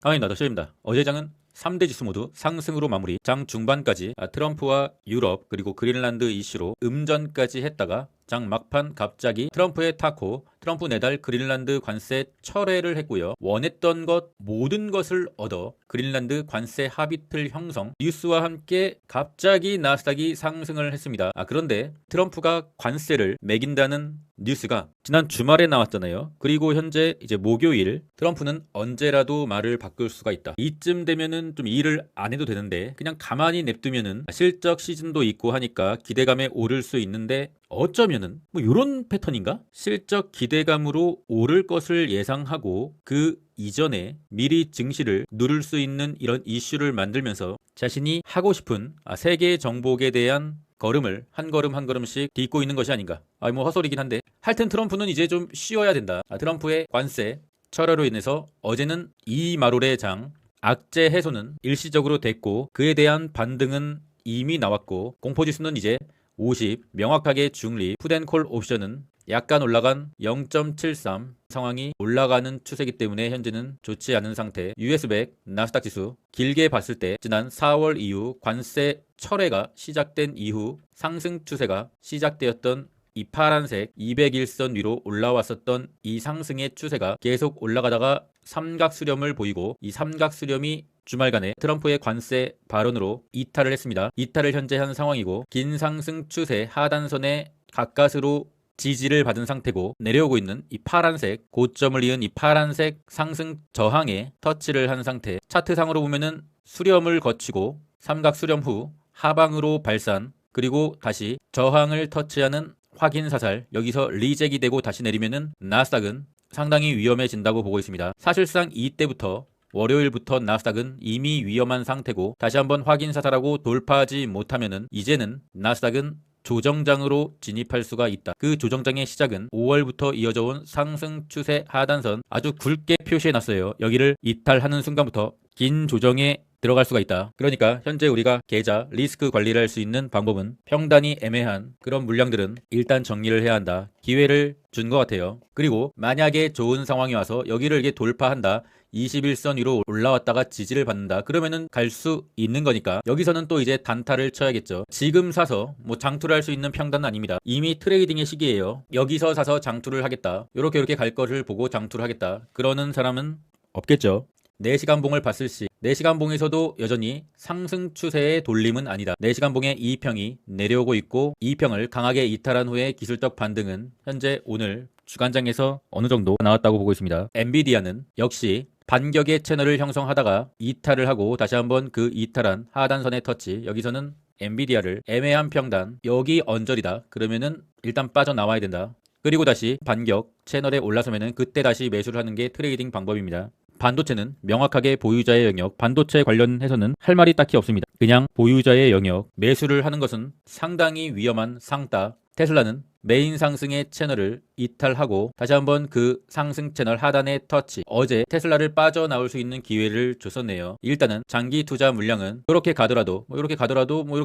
강원입니다. 더쇼입니다. 어제 장은 3대 지수 모두 상승으로 마무리. 장 중반까지 트럼프와 유럽 그리고 그린란드 이슈로 음전까지 했다가 장 막판 갑자기 트럼프의 타코, 트럼프 내달 그린란드 관세 철회를 했고요. 원했던 것 모든 것을 얻어 그린란드 관세 합의틀 형성 뉴스와 함께 갑자기 나스닥이 상승을 했습니다. 그런데 트럼프가 관세를 매긴다는 뉴스가 지난 주말에 나왔잖아요. 그리고 현재 이제 목요일 트럼프는 언제라도 말을 바꿀 수가 있다. 이쯤 되면은 좀 일을 안 해도 되는데 그냥 가만히 냅두면은 실적 시즌도 있고 하니까 기대감에 오를 수 있는데 어쩌면은 뭐 이런 패턴인가? 실적 기대감으로 오를 것을 예상하고 그 이전에 미리 증시를 누를 수 있는 이런 이슈를 만들면서 자신이 하고 싶은 세계 정복에 대한 걸음을 한 걸음 한 걸음씩 딛고 있는 것이 아닌가. 뭐 헛소리긴 한데 하여튼 트럼프는 이제 좀 쉬어야 된다. 트럼프의 관세 철회로 인해서 어제는 이마롤의 장 악재 해소는 일시적으로 됐고 그에 대한 반등은 이미 나왔고 공포지수는 이제 50 명확하게 중립 풋앤콜 옵션은 약간 올라간 0.73 상황이 올라가는 추세이기 때문에 현재는 좋지 않은 상태. US100 나스닥 지수 길게 봤을 때 지난 4월 이후 관세 철회가 시작된 이후 상승 추세가 시작되었던 이 파란색 200일선 위로 올라왔었던 이 상승의 추세가 계속 올라가다가 삼각수렴을 보이고 이 삼각수렴이 주말간에 트럼프의 관세 발언으로 이탈을 했습니다. 이탈을 현재 한 상황이고 긴 상승 추세 하단선에 가까스로 지지를 받은 상태고 내려오고 있는 이 파란색 고점을 이은 이 파란색 상승 저항에 터치를 한 상태. 차트상으로 보면은 수렴을 거치고 삼각 수렴 후 하방으로 발산 그리고 다시 저항을 터치하는 확인 사살 여기서 리젝이 되고 다시 내리면은 나스닥은 상당히 위험해진다고 보고 있습니다. 사실상 이때부터 월요일부터 나스닥은 이미 위험한 상태고 다시 한번 확인 사살하고 돌파하지 못하면은 이제는 나스닥은 조정장으로 진입할 수가 있다. 그 조정장의 시작은 5월부터 이어져 온 상승 추세 하단선 아주 굵게 표시해놨어요. 여기를 이탈하는 순간부터 긴 조정에 들어갈 수가 있다. 그러니까 현재 우리가 계좌 리스크 관리를 할 수 있는 방법은 평단이 애매한 그런 물량들은 일단 정리를 해야 한다. 기회를 준 것 같아요. 그리고 만약에 좋은 상황이 와서 여기를 이게 돌파한다. 21선 위로 올라왔다가 지지를 받는다. 그러면은 갈 수 있는 거니까 여기서는 또 이제 단타를 쳐야겠죠. 지금 사서 뭐 장투를 할 수 있는 평단은 아닙니다. 이미 트레이딩의 시기예요. 여기서 사서 장투를 하겠다. 이렇게 갈 것을 보고 장투를 하겠다. 그러는 사람은 없겠죠. 4시간 봉을 봤을 시 4시간 봉에서도 여전히 상승 추세의 돌림은 아니다. 4시간 봉의 이평이 내려오고 있고 이평을 강하게 이탈한 후에 기술적 반등은 현재 오늘 주간장에서 어느 정도 나왔다고 보고 있습니다. 엔비디아는 역시 반격의 채널을 형성하다가 이탈을 하고 다시 한번 그 이탈한 하단선의 터치 여기서는 엔비디아를 애매한 평단 여기 언저리다. 그러면은 일단 빠져나와야 된다. 그리고 다시 반격 채널에 올라서면은 그때 다시 매수를 하는 게 트레이딩 방법입니다. 반도체는 명확하게 보유자의 영역, 반도체 관련해서는 할 말이 딱히 없습니다. 그냥 보유자의 영역, 매수를 하는 것은 상당히 위험한 상따. 테슬라는 메인 상승의 채널을 이탈하고 다시 한번 그 상승 채널 하단에 터치. 어제 테슬라를 빠져나올 수 있는 기회를 줬었네요. 일단은 장기 투자 물량은 이렇게 가더라도 이렇게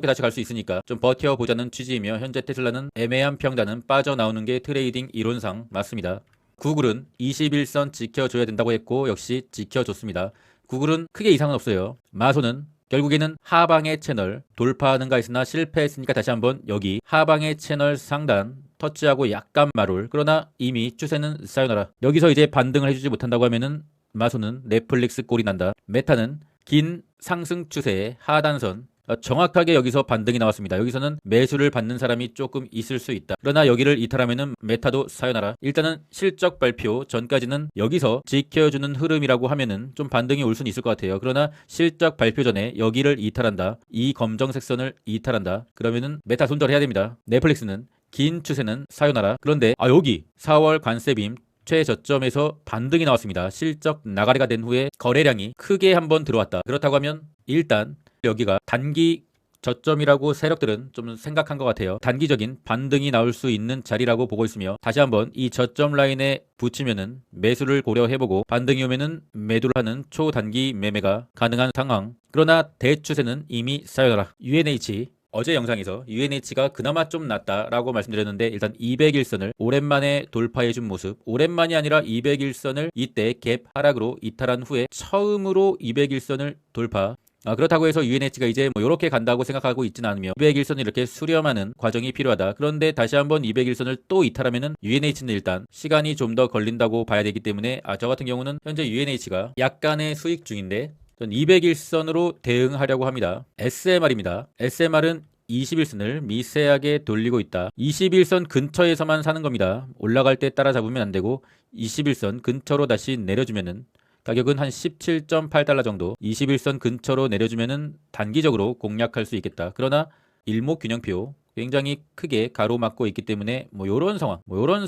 다시 갈 수 있으니까 좀 버텨보자는 취지이며 현재 테슬라는 애매한 평단은 빠져나오는 게 트레이딩 이론상 맞습니다. 구글은 21선 지켜줘야 된다고 했고 역시 지켜줬습니다. 구글은 크게 이상은 없어요. 마소는 결국에는 하방의 채널 돌파하는가 했으나 실패했으니까 다시 한번 여기 하방의 채널 상단 터치하고 약간 마룰. 그러나 이미 추세는 사요나라. 여기서 이제 반등을 해주지 못한다고 하면은 마소는 넷플릭스 꼴이 난다. 메타는 긴 상승 추세의 하단선 정확하게 여기서 반등이 나왔습니다. 여기서는 매수를 받는 사람이 조금 있을 수 있다. 그러나 여기를 이탈하면은 메타도 사요나라. 일단은 실적 발표 전까지는 여기서 지켜주는 흐름이라고 하면은 좀 반등이 올 수는 있을 것 같아요. 그러나 실적 발표 전에 여기를 이탈한다. 이 검정색 선을 이탈한다. 그러면은 메타 손절해야 됩니다. 넷플릭스는 긴 추세는 사요나라. 그런데 여기 4월 관세빔 최저점에서 반등이 나왔습니다. 실적 나가리가 된 후에 거래량이 크게 한번 들어왔다. 그렇다고 하면 일단 여기가 단기 저점이라고 세력들은 좀 생각한 것 같아요. 단기적인 반등이 나올 수 있는 자리라고 보고 있으며 다시 한번 이 저점 라인에 붙이면은 매수를 고려해보고 반등이 오면은 매도를 하는 초단기 매매가 가능한 상황. 그러나 대추세는 이미 사요나라. UNH 어제 영상에서 UNH가 그나마 좀 낫다라고 말씀드렸는데 일단 200일선을 오랜만에 돌파해준 모습, 오랜만이 아니라 200일선을 이때 갭 하락으로 이탈한 후에 처음으로 200일선을 돌파. 그렇다고 해서 UNH가 이제 뭐 이렇게 간다고 생각하고 있지는 않으며 200일선을 이렇게 수렴하는 과정이 필요하다. 그런데 다시 한번 200일선을 또 이탈하면은 UNH는 일단 시간이 좀 더 걸린다고 봐야 되기 때문에 저 같은 경우는 현재 UNH가 약간의 수익 중인데 전 200일선으로 대응하려고 합니다. SMR입니다. SMR은 21선을 미세하게 돌리고 있다. 21선 근처에서만 사는 겁니다. 올라갈 때 따라잡으면 안 되고 21선 근처로 다시 내려주면은 가격은 한 17.8달러 정도, 21선 근처로 내려주면은 단기적으로 공략할 수 있겠다. 그러나 일목균형표 굉장히 크게 가로막고 있기 때문에 요런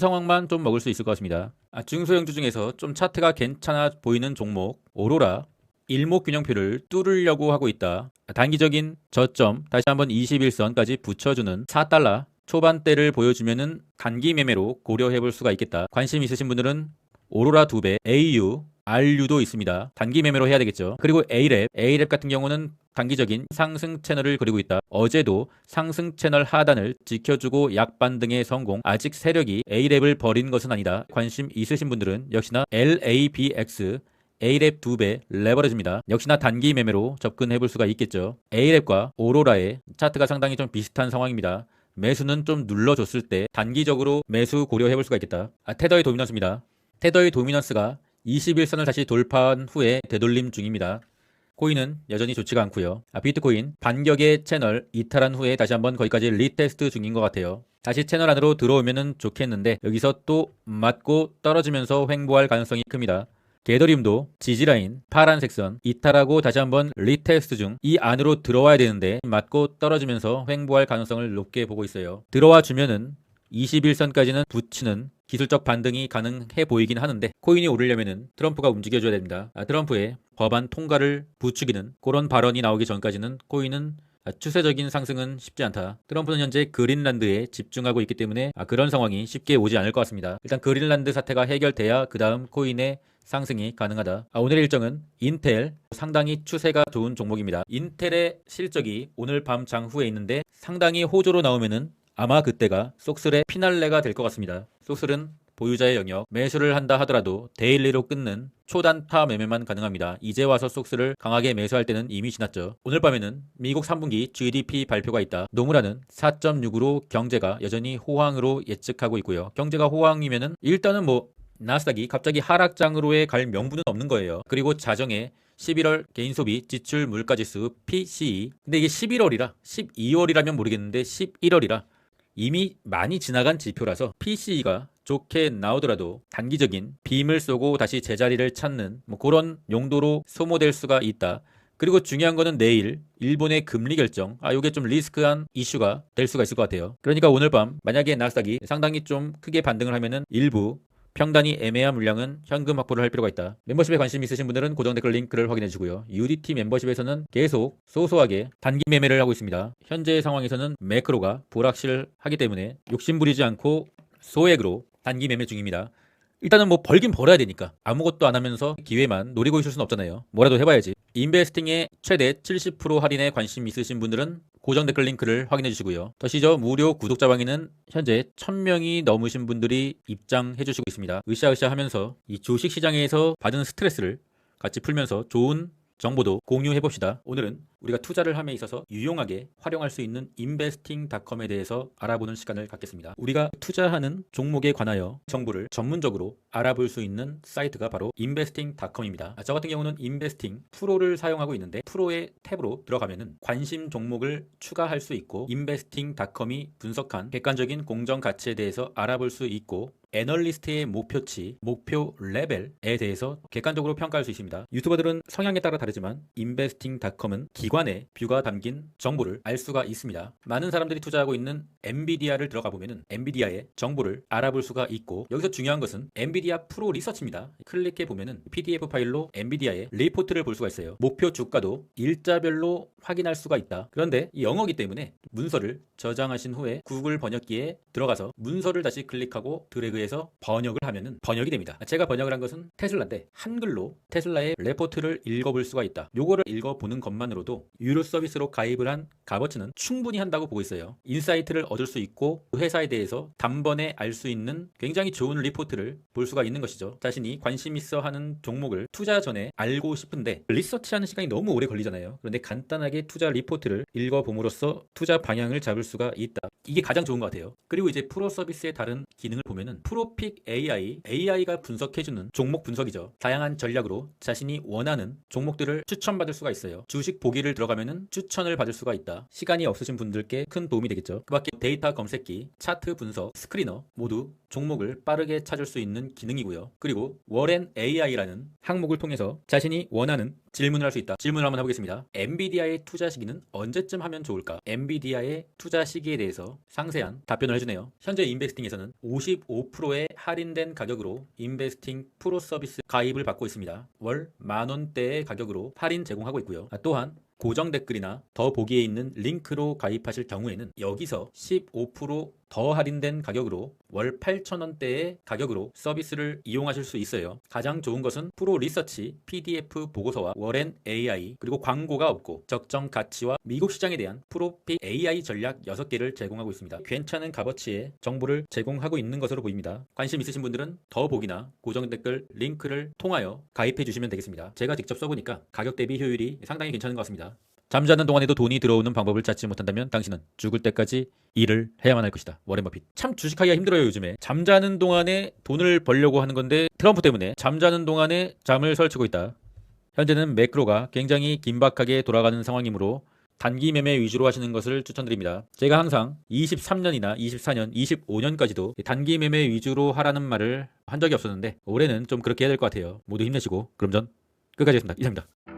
상황만 좀 먹을 수 있을 것 같습니다. 중소형주 중에서 좀 차트가 괜찮아 보이는 종목 오로라 일목균형표를 뚫으려고 하고 있다. 단기적인 저점 다시 한번 21선까지 붙여주는 4달러 초반대를 보여주면은 단기 매매로 고려해 볼 수가 있겠다. 관심 있으신 분들은 오로라 2배, AU, RU도 있습니다. 단기 매매로 해야 되겠죠. 그리고 A랩 같은 경우는 단기적인 상승 채널을 그리고 있다. 어제도 상승 채널 하단을 지켜주고 약반등의 성공. 아직 세력이 A랩을 버린 것은 아니다. 관심 있으신 분들은 역시나 LABX A랩 2배 레버리지입니다. 역시나 단기 매매로 접근해 볼 수가 있겠죠. A랩과 오로라의 차트가 상당히 좀 비슷한 상황입니다. 매수는 좀 눌러줬을 때 단기적으로 매수 고려해 볼 수가 있겠다. 테더의 도미넌스입니다. 테더의 도미넌스가 21선을 다시 돌파한 후에 되돌림 중입니다. 코인은 여전히 좋지가 않고요. 비트코인 반격의 채널 이탈한 후에 다시 한번 거기까지 리테스트 중인 것 같아요. 다시 채널 안으로 들어오면 좋겠는데 여기서 또 맞고 떨어지면서 횡보할 가능성이 큽니다. 게더리움도 지지라인 파란색 선 이탈하고 다시 한번 리테스트 중 이 안으로 들어와야 되는데 맞고 떨어지면서 횡보할 가능성을 높게 보고 있어요. 들어와 주면은 21선까지는 붙이는 기술적 반등이 가능해 보이긴 하는데 코인이 오르려면은 트럼프가 움직여줘야 됩니다. 트럼프의 법안 통과를 부추기는 그런 발언이 나오기 전까지는 코인은 추세적인 상승은 쉽지 않다. 트럼프는 현재 그린란드에 집중하고 있기 때문에 그런 상황이 쉽게 오지 않을 것 같습니다. 일단 그린란드 사태가 해결돼야 그 다음 코인의 상승이 가능하다. 오늘의 일정은 인텔 상당히 추세가 좋은 종목입니다. 인텔의 실적이 오늘 밤 장후에 있는데 상당히 호조로 나오면은 아마 그때가 속슬의 피날레가 될 것 같습니다. 속슬은 보유자의 영역, 매수를 한다 하더라도 데일리로 끊는 초단타 매매만 가능합니다. 이제 와서 속슬을 강하게 매수할 때는 이미 지났죠. 오늘 밤에는 미국 3분기 GDP 발표가 있다. 노무라는 4.6으로 경제가 여전히 호황으로 예측하고 있고요. 경제가 호황이면은 일단은 나스닥이 갑자기 하락장으로의 갈 명분은 없는 거예요. 그리고 자정에 11월 개인소비 지출 물가지수 PCE. 근데 이게 11월이라 12월이라면 모르겠는데 11월이라 이미 많이 지나간 지표라서 PCE가 좋게 나오더라도 단기적인 빔을 쏘고 다시 제자리를 찾는 그런 용도로 소모될 수가 있다. 그리고 중요한 거는 내일 일본의 금리 결정. 이게 좀 리스크한 이슈가 될 수가 있을 것 같아요. 그러니까 오늘 밤 만약에 나스닥이 상당히 좀 크게 반등을 하면은 일부 평단이 애매한 물량은 현금 확보를 할 필요가 있다. 멤버십에 관심 있으신 분들은 고정 댓글 링크를 확인해 주고요. UDT 멤버십에서는 계속 소소하게 단기 매매를 하고 있습니다. 현재 상황에서는 매크로가 불확실하기 때문에 욕심부리지 않고 소액으로 단기 매매 중입니다. 일단은 벌긴 벌어야 되니까 아무것도 안 하면서 기회만 노리고 있을 수는 없잖아요. 뭐라도 해봐야지. 인베스팅에 최대 70% 할인에 관심 있으신 분들은 고정 댓글 링크를 확인해 주시고요. 더시저 무료 구독자방에는 현재 1000명이 넘으신 분들이 입장해 주시고 있습니다. 으쌰으쌰 하면서 이 주식시장에서 받은 스트레스를 같이 풀면서 좋은 정보도 공유해 봅시다. 오늘은 우리가 투자를 함에 있어서 유용하게 활용할 수 있는 investing.com에 대해서 알아보는 시간을 갖겠습니다. 우리가 투자하는 종목에 관하여 정보를 전문적으로 알아볼 수 있는 사이트가 바로 investing.com입니다. 저 같은 경우는 investing 프로를 사용하고 있는데 프로의 탭으로 들어가면은 관심 종목을 추가할 수 있고 investing.com이 분석한 객관적인 공정 가치에 대해서 알아볼 수 있고 애널리스트의 목표치, 목표 레벨에 대해서 객관적으로 평가할 수 있습니다. 유튜버들은 성향에 따라 다르지만 investing.com은 기관의 뷰가 담긴 정보를 알 수가 있습니다. 많은 사람들이 투자하고 있는 엔비디아를 들어가 보면은 엔비디아의 정보를 알아볼 수가 있고 여기서 중요한 것은 엔비디아 엔비디아 프로 리서치입니다. 클릭해 보면은 PDF 파일로 엔비디아의 리포트를 볼 수가 있어요. 목표 주가도 일자별로 확인할 수가 있다. 그런데 이 영어기 때문에 문서를 저장하신 후에 구글 번역기에 들어가서 문서를 다시 클릭하고 드래그해서 번역을 하면은 번역이 됩니다. 제가 번역을 한 것은 테슬라인데 한글로 테슬라의 레포트를 읽어볼 수가 있다. 요거를 읽어보는 것만으로도 유료 서비스로 가입을 한 값어치는 충분히 한다고 보고 있어요. 인사이트를 얻을 수 있고 그 회사에 대해서 단번에 알 수 있는 굉장히 좋은 리포트를 볼 수가 있는 것이죠. 자신이 관심 있어 하는 종목을 투자 전에 알고 싶은데 리서치하는 시간이 너무 오래 걸리잖아요. 그런데 간단하게 투자 리포트를 읽어봄으로써 투자 방향을 잡을 수가 있다. 이게 가장 좋은 것 같아요. 그리고 이제 프로 서비스의 다른 기능을 보면은 프로픽 AI가 분석해주는 종목 분석이죠. 다양한 전략으로 자신이 원하는 종목들을 추천받을 수가 있어요. 주식 보기를 들어가면은 추천을 받을 수가 있다. 시간이 없으신 분들께 큰 도움이 되겠죠. 그 밖에 데이터 검색기, 차트 분석, 스크리너 모두 종목을 빠르게 찾을 수 있는 기능이고요. 그리고 워렌 AI라는 항목을 통해서 자신이 원하는 질문을 할 수 있다. 질문을 한번 해보겠습니다. 엔비디아의 투자 시기는 언제쯤 하면 좋을까? 엔비디아의 투자 시기에 대해서 상세한 답변을 해주네요. 현재 인베스팅에서는 55%의 할인된 가격으로 인베스팅 프로 서비스 가입을 받고 있습니다. 월 10,000원대의 가격으로 할인 제공하고 있고요. 또한 고정 댓글이나 더 보기에 있는 링크로 가입하실 경우에는 여기서 15% 더 할인된 가격으로 월 8,000원대의 가격으로 서비스를 이용하실 수 있어요. 가장 좋은 것은 프로 리서치, PDF 보고서와 워렌 AI 그리고 광고가 없고 적정 가치와 미국 시장에 대한 프로픽 AI 전략 6개를 제공하고 있습니다. 괜찮은 값어치의 정보를 제공하고 있는 것으로 보입니다. 관심 있으신 분들은 더 보기나 고정 댓글 링크를 통하여 가입해 주시면 되겠습니다. 제가 직접 써보니까 가격 대비 효율이 상당히 괜찮은 것 같습니다. 잠자는 동안에도 돈이 들어오는 방법을 찾지 못한다면 당신은 죽을 때까지 일을 해야만 할 것이다. 워렌 버핏. 참 주식하기가 힘들어요 요즘에. 잠자는 동안에 돈을 벌려고 하는 건데 트럼프 때문에 잠자는 동안에 잠을 설치고 있다. 현재는 매크로가 굉장히 긴박하게 돌아가는 상황이므로 단기 매매 위주로 하시는 것을 추천드립니다. 제가 항상 23년이나 24년, 25년까지도 단기 매매 위주로 하라는 말을 한 적이 없었는데 올해는 좀 그렇게 해야 될 것 같아요. 모두 힘내시고 그럼 전 끝까지 하겠습니다. 이상입니다.